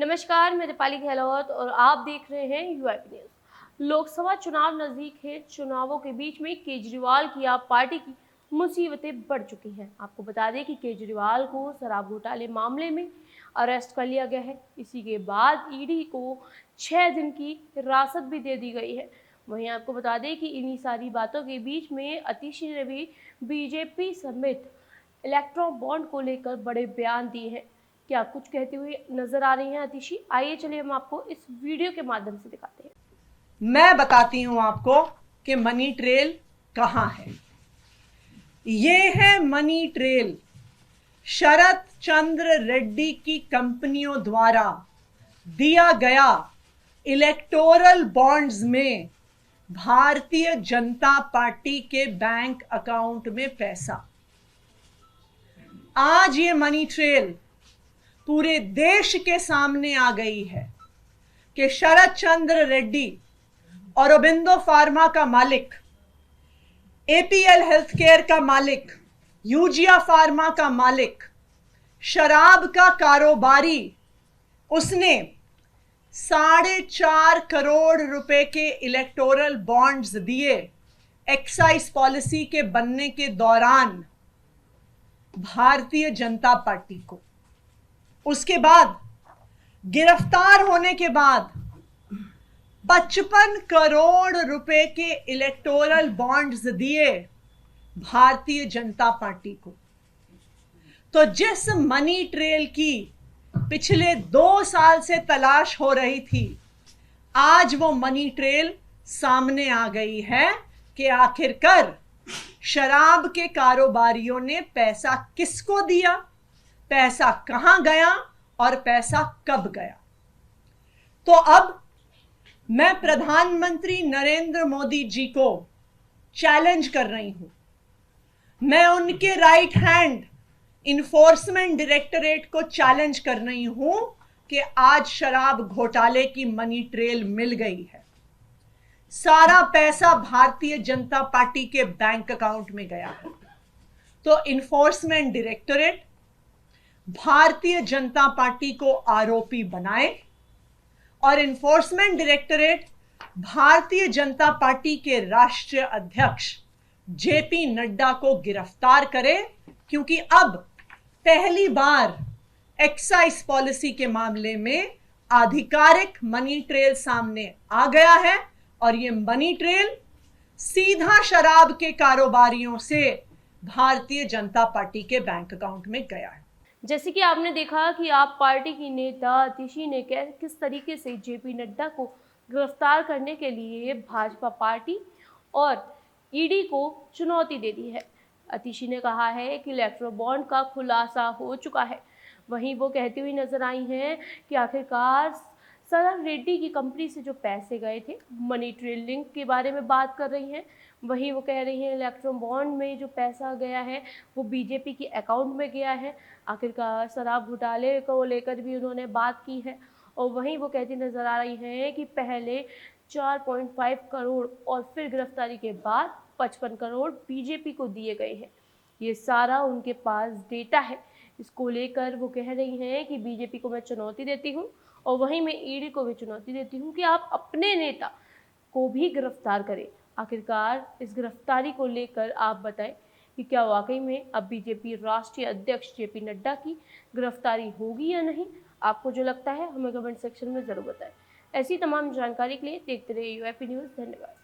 नमस्कार, मैं दीपाली गहलोत और आप देख रहे हैं यूआईपी न्यूज। लोकसभा चुनाव नजदीक है। चुनावों के बीच में केजरीवाल की आप पार्टी की मुसीबतें बढ़ चुकी हैं। आपको बता दें कि केजरीवाल को शराब घोटाले मामले में अरेस्ट कर लिया गया है। इसी के बाद ईडी को 6 दिन की हिरासत भी दे दी गई है। वहीं आपको बता दें कि इन्हीं सारी बातों के बीच में अतिशी ने भी बीजेपी समेत इलेक्ट्रो बॉन्ड को लेकर बड़े बयान दिए हैं। क्या कुछ कहते हुए नजर आ रही हैं अतिशी? आइए चलिए हम आपको इस वीडियो के माध्यम से दिखाते हैं। मैं बताती हूं आपको कि मनी ट्रेल कहां है। ये है मनी ट्रेल। शरद चंद्र रेड्डी की कंपनियों द्वारा दिया गया इलेक्टोरल बॉन्ड्स में भारतीय जनता पार्टी के बैंक अकाउंट में पैसा। आज ये मनी ट्रेल पूरे देश के सामने आ गई है कि शरद चंद्र रेड्डी, औरोबिंदो फार्मा का मालिक, एपीएल हेल्थकेयर का मालिक, यूजिया फार्मा का मालिक, शराब का कारोबारी, उसने 4.5 करोड़ रुपए के इलेक्टोरल बॉन्ड्स दिए एक्साइज पॉलिसी के बनने के दौरान भारतीय जनता पार्टी को। उसके बाद गिरफ्तार होने के बाद 55 करोड़ रुपए के इलेक्टोरल बॉन्ड्स दिए भारतीय जनता पार्टी को। तो जिस मनी ट्रेल की पिछले 2 साल से तलाश हो रही थी, आज वो मनी ट्रेल सामने आ गई है कि आखिरकार शराब के कारोबारियों ने पैसा किसको दिया, पैसा कहां गया और पैसा कब गया। तो अब मैं प्रधानमंत्री नरेंद्र मोदी जी को चैलेंज कर रही हूं। मैं उनके राइट हैंड इन्फोर्समेंट डायरेक्टरेट को चैलेंज कर रही हूं कि आज शराब घोटाले की मनी ट्रेल मिल गई है। सारा पैसा भारतीय जनता पार्टी के बैंक अकाउंट में गया है। तो enforcement directorate Bharatiya Janata party को आरोपी बनाए और enforcement directorate Bharatiya Janata party के राष्ट्रीय अध्यक्ष जेपी नड्डा को गिरफ्तार करे, क्योंकि अब पहली बार एक्साइज पॉलिसी के मामले में आधिकारिक मनी ट्रेल सामने आ गया है और यह मनी ट्रेल सीधा शराब के कारोबारियों से भारतीय जनता पार्टी के बैंक अकाउंट में गया है। जैसे कि आपने देखा कि आप पार्टी की नेता अतिशी ने किस तरीके से जेपी नड्डा को गिरफ्तार करने के लिए भाजपा पार्टी और ईडी को चुनौती दे दी है। अतिशी ने कहा है कि इलेक्ट्रो बॉन्ड का खुलासा हो चुका है। वहीं वो कहती हुई नजर आई हैं कि आखिरकार शरद रेड्डी की कंपनी से जो पैसे गए थे, मनी ट्रेलिंग के बारे में बात कर रही हैं। वहीं वो कह रही हैं इलेक्ट्रो बॉन्ड में जो पैसा गया है वो बीजेपी के अकाउंट में गया है। आखिरकार शराब घोटाले को लेकर भी उन्होंने बात की है। और वहीं वो कहती नजर आ रही हैं कि पहले 4.5 करोड़ और फिर गिरफ्तारी के बाद 55 करोड़ बीजेपी को दिए गए हैं। ये सारा उनके पास डेटा है। इसको लेकर वो कह रही हैं कि बीजेपी को मैं चुनौती देती हूँ और वहीं मैं ईडी को भी चुनौती देती हूँ कि आप अपने नेता को भी गिरफ्तार करें। आखिरकार इस गिरफ्तारी को लेकर आप बताएं कि क्या वाकई में अब बीजेपी राष्ट्रीय अध्यक्ष जेपी नड्डा की गिरफ्तारी होगी या नहीं। आपको जो लगता है हमें कमेंट सेक्शन में ज़रूर बताएं। ऐसी तमाम जानकारी के लिए देखते रहिए यूआईपी न्यूज़। धन्यवाद।